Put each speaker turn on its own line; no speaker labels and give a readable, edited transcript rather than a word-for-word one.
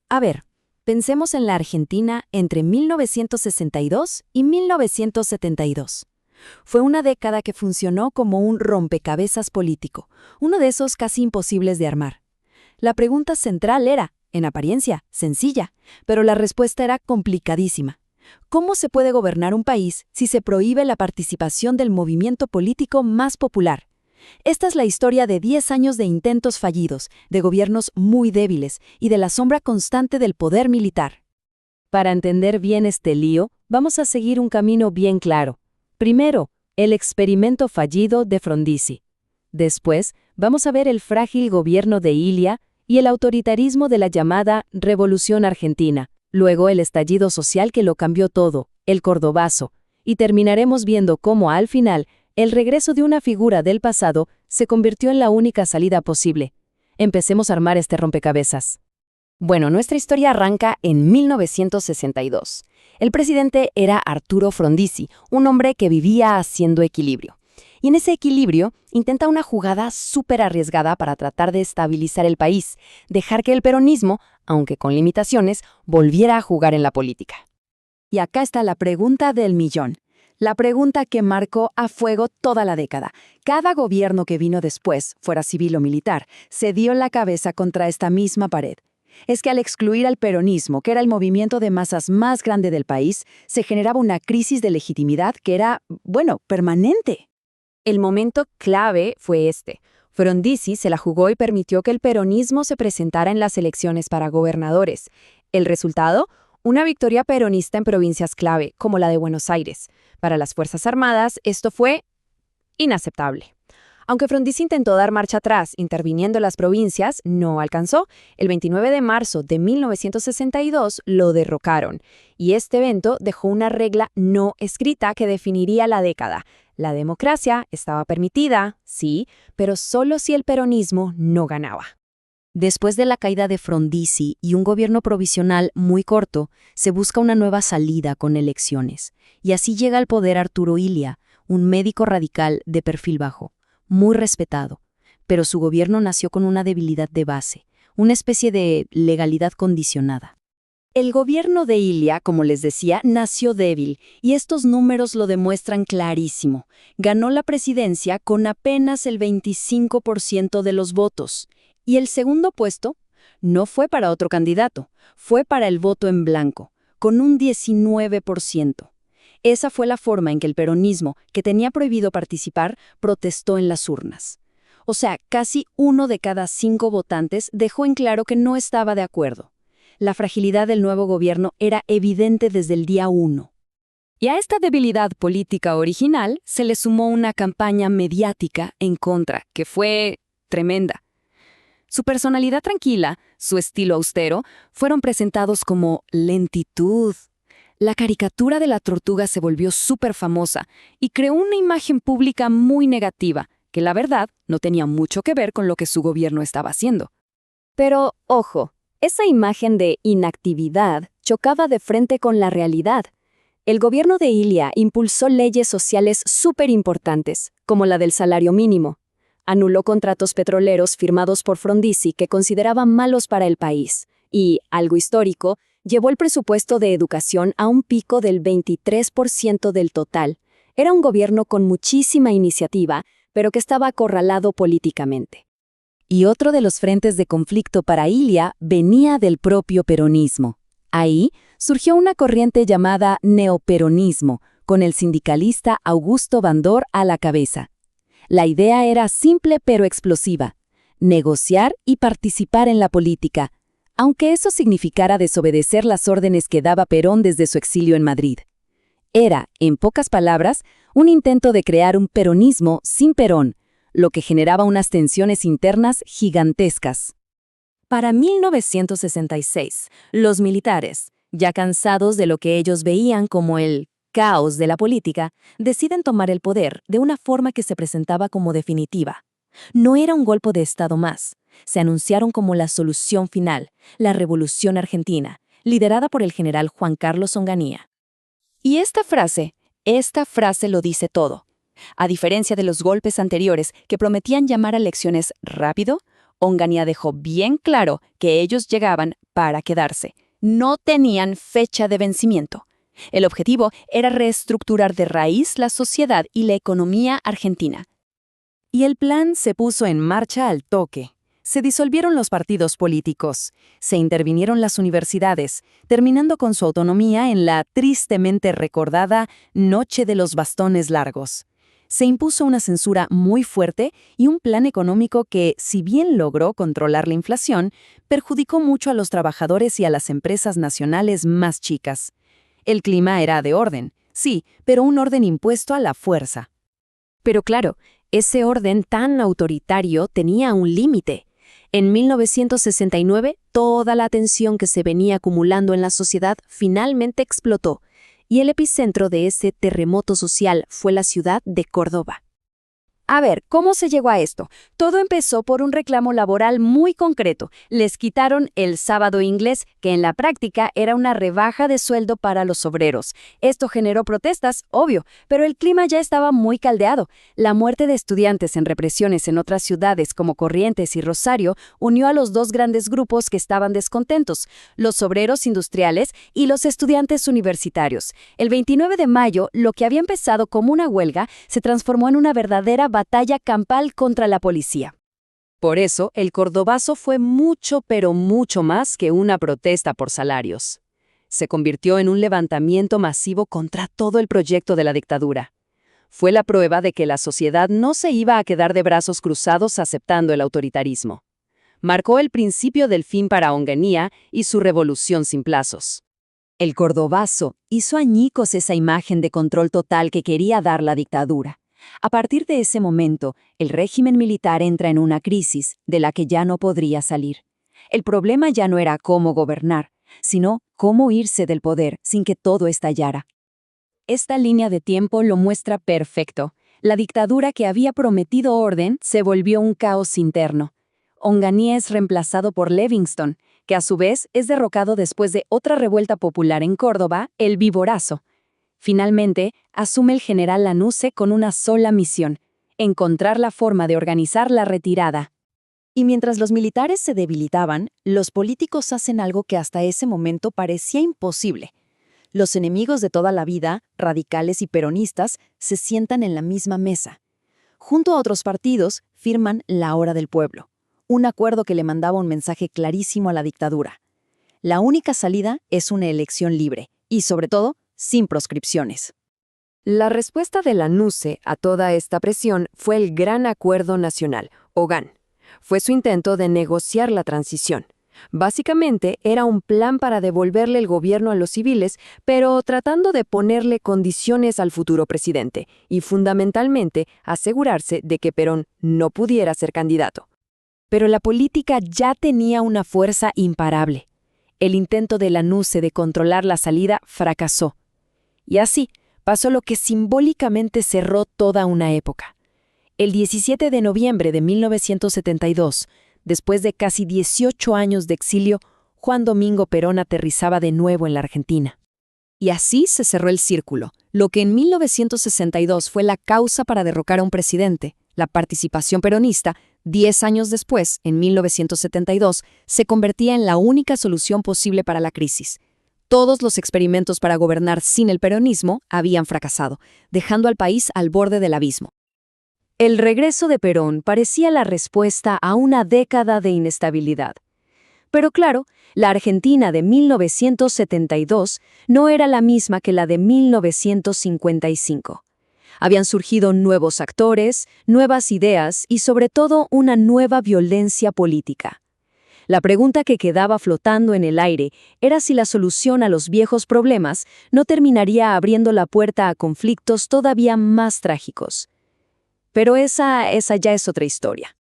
A ver, pensemos en la Argentina entre 1962 y 1972. Fue una década que funcionó como un rompecabezas político, uno de esos casi imposibles de armar. La pregunta central era, en apariencia, sencilla, pero la respuesta era complicadísima. ¿Cómo se puede gobernar un país si se prohíbe la participación del movimiento político más popular? Esta es la historia de 10 años de intentos fallidos, de gobiernos muy débiles y de la sombra constante del poder militar. Para entender bien este lío, vamos a seguir un camino bien claro. Primero, el experimento fallido de Frondizi. Después, vamos a ver el frágil gobierno de Ilia y el autoritarismo de la llamada Revolución Argentina. Luego, el estallido social que lo cambió todo, el Cordobazo. Y terminaremos viendo cómo, al final, el regreso de una figura del pasado se convirtió en la única salida posible. Empecemos a armar este rompecabezas. Bueno, nuestra historia arranca en 1962. El presidente era Arturo Frondizi, un hombre que vivía haciendo equilibrio. Y en ese equilibrio intenta una jugada súper arriesgada para tratar de estabilizar el país, dejar que el peronismo, aunque con limitaciones, volviera a jugar en la política. Y acá está la pregunta del millón. La pregunta que marcó a fuego toda la década. Cada gobierno que vino después, fuera civil o militar, se dio la cabeza contra esta misma pared. Es que al excluir al peronismo, que era el movimiento de masas más grande del país, se generaba una crisis de legitimidad que era, permanente. El momento clave fue este. Frondizi se la jugó y permitió que el peronismo se presentara en las elecciones para gobernadores. El resultado, una victoria peronista en provincias clave, como la de Buenos Aires. Para las Fuerzas Armadas, esto fue inaceptable. Aunque Frondizi intentó dar marcha atrás, interviniendo en las provincias, no alcanzó. El 29 de marzo de 1962 lo derrocaron. Y este evento dejó una regla no escrita que definiría la década. La democracia estaba permitida, sí, pero solo si el peronismo no ganaba. Después de la caída de Frondizi y un gobierno provisional muy corto, se busca una nueva salida con elecciones. Y así llega al poder Arturo Ilia, un médico radical de perfil bajo, muy respetado. Pero su gobierno nació con una debilidad de base, una especie de legalidad condicionada. El gobierno de Ilia, como les decía, nació débil, y estos números lo demuestran clarísimo. Ganó la presidencia con apenas el 25% de los votos. Y el segundo puesto no fue para otro candidato, fue para el voto en blanco, con un 19%. Esa fue la forma en que el peronismo, que tenía prohibido participar, protestó en las urnas. O sea, casi 1 de cada 5 votantes dejó en claro que no estaba de acuerdo. La fragilidad del nuevo gobierno era evidente desde el día 1. Y a esta debilidad política original se le sumó una campaña mediática en contra, que fue tremenda. Su personalidad tranquila, su estilo austero, fueron presentados como lentitud. La caricatura de la tortuga se volvió súper famosa y creó una imagen pública muy negativa, que la verdad no tenía mucho que ver con lo que su gobierno estaba haciendo. Pero, ojo, esa imagen de inactividad chocaba de frente con la realidad. El gobierno de Ilia impulsó leyes sociales súper importantes, como la del salario mínimo. Anuló contratos petroleros firmados por Frondizi que consideraba malos para el país. Y, algo histórico, llevó el presupuesto de educación a un pico del 23% del total. Era un gobierno con muchísima iniciativa, pero que estaba acorralado políticamente. Y otro de los frentes de conflicto para Ilia venía del propio peronismo. Ahí surgió una corriente llamada neoperonismo, con el sindicalista Augusto Bandor a la cabeza. La idea era simple pero explosiva: negociar y participar en la política, aunque eso significara desobedecer las órdenes que daba Perón desde su exilio en Madrid. Era, en pocas palabras, un intento de crear un peronismo sin Perón, lo que generaba unas tensiones internas gigantescas. Para 1966, los militares, ya cansados de lo que ellos veían como el caos de la política, deciden tomar el poder de una forma que se presentaba como definitiva. No era un golpe de Estado más. Se anunciaron como la solución final, la Revolución Argentina, liderada por el general Juan Carlos Onganía. Y esta frase lo dice todo. A diferencia de los golpes anteriores que prometían llamar a elecciones rápido, Onganía dejó bien claro que ellos llegaban para quedarse. No tenían fecha de vencimiento. El objetivo era reestructurar de raíz la sociedad y la economía argentina. Y el plan se puso en marcha al toque. Se disolvieron los partidos políticos, se intervinieron las universidades, terminando con su autonomía en la tristemente recordada Noche de los Bastones Largos. Se impuso una censura muy fuerte y un plan económico que, si bien logró controlar la inflación, perjudicó mucho a los trabajadores y a las empresas nacionales más chicas. El clima era de orden, sí, pero un orden impuesto a la fuerza. Pero claro, ese orden tan autoritario tenía un límite. En 1969, toda la tensión que se venía acumulando en la sociedad finalmente explotó, y el epicentro de ese terremoto social fue la ciudad de Córdoba. A ver, ¿cómo se llegó a esto? Todo empezó por un reclamo laboral muy concreto. Les quitaron el sábado inglés, que en la práctica era una rebaja de sueldo para los obreros. Esto generó protestas, obvio, pero el clima ya estaba muy caldeado. La muerte de estudiantes en represiones en otras ciudades como Corrientes y Rosario unió a los dos grandes grupos que estaban descontentos, los obreros industriales y los estudiantes universitarios. El 29 de mayo, lo que había empezado como una huelga se transformó en una verdadera batalla campal contra la policía. Por eso, el cordobazo fue mucho, pero mucho más que una protesta por salarios. Se convirtió en un levantamiento masivo contra todo el proyecto de la dictadura. Fue la prueba de que la sociedad no se iba a quedar de brazos cruzados aceptando el autoritarismo. Marcó el principio del fin para Onganía y su revolución sin plazos. El cordobazo hizo añicos esa imagen de control total que quería dar la dictadura. A partir de ese momento, el régimen militar entra en una crisis de la que ya no podría salir. El problema ya no era cómo gobernar, sino cómo irse del poder sin que todo estallara. Esta línea de tiempo lo muestra perfecto. La dictadura que había prometido orden se volvió un caos interno. Onganía es reemplazado por Levingston, que a su vez es derrocado después de otra revuelta popular en Córdoba, el Viborazo. Finalmente, asume el general Lanusse con una sola misión: encontrar la forma de organizar la retirada. Y mientras los militares se debilitaban, los políticos hacen algo que hasta ese momento parecía imposible. Los enemigos de toda la vida, radicales y peronistas, se sientan en la misma mesa. Junto a otros partidos, firman la Hora del Pueblo, un acuerdo que le mandaba un mensaje clarísimo a la dictadura. La única salida es una elección libre y, sobre todo, sin proscripciones. La respuesta de Lanusse a toda esta presión fue el Gran Acuerdo Nacional, o GAN. Fue su intento de negociar la transición. Básicamente, era un plan para devolverle el gobierno a los civiles, pero tratando de ponerle condiciones al futuro presidente y, fundamentalmente, asegurarse de que Perón no pudiera ser candidato. Pero la política ya tenía una fuerza imparable. El intento de Lanusse de controlar la salida fracasó. Y así pasó lo que simbólicamente cerró toda una época. El 17 de noviembre de 1972, después de casi 18 años de exilio, Juan Domingo Perón aterrizaba de nuevo en la Argentina. Y así se cerró el círculo. Lo que en 1962 fue la causa para derrocar a un presidente, la participación peronista, 10 años después, en 1972, se convertía en la única solución posible para la crisis. Todos los experimentos para gobernar sin el peronismo habían fracasado, dejando al país al borde del abismo. El regreso de Perón parecía la respuesta a una década de inestabilidad. Pero claro, la Argentina de 1972 no era la misma que la de 1955. Habían surgido nuevos actores, nuevas ideas y sobre todo una nueva violencia política. La pregunta que quedaba flotando en el aire era si la solución a los viejos problemas no terminaría abriendo la puerta a conflictos todavía más trágicos. Pero esa ya es otra historia.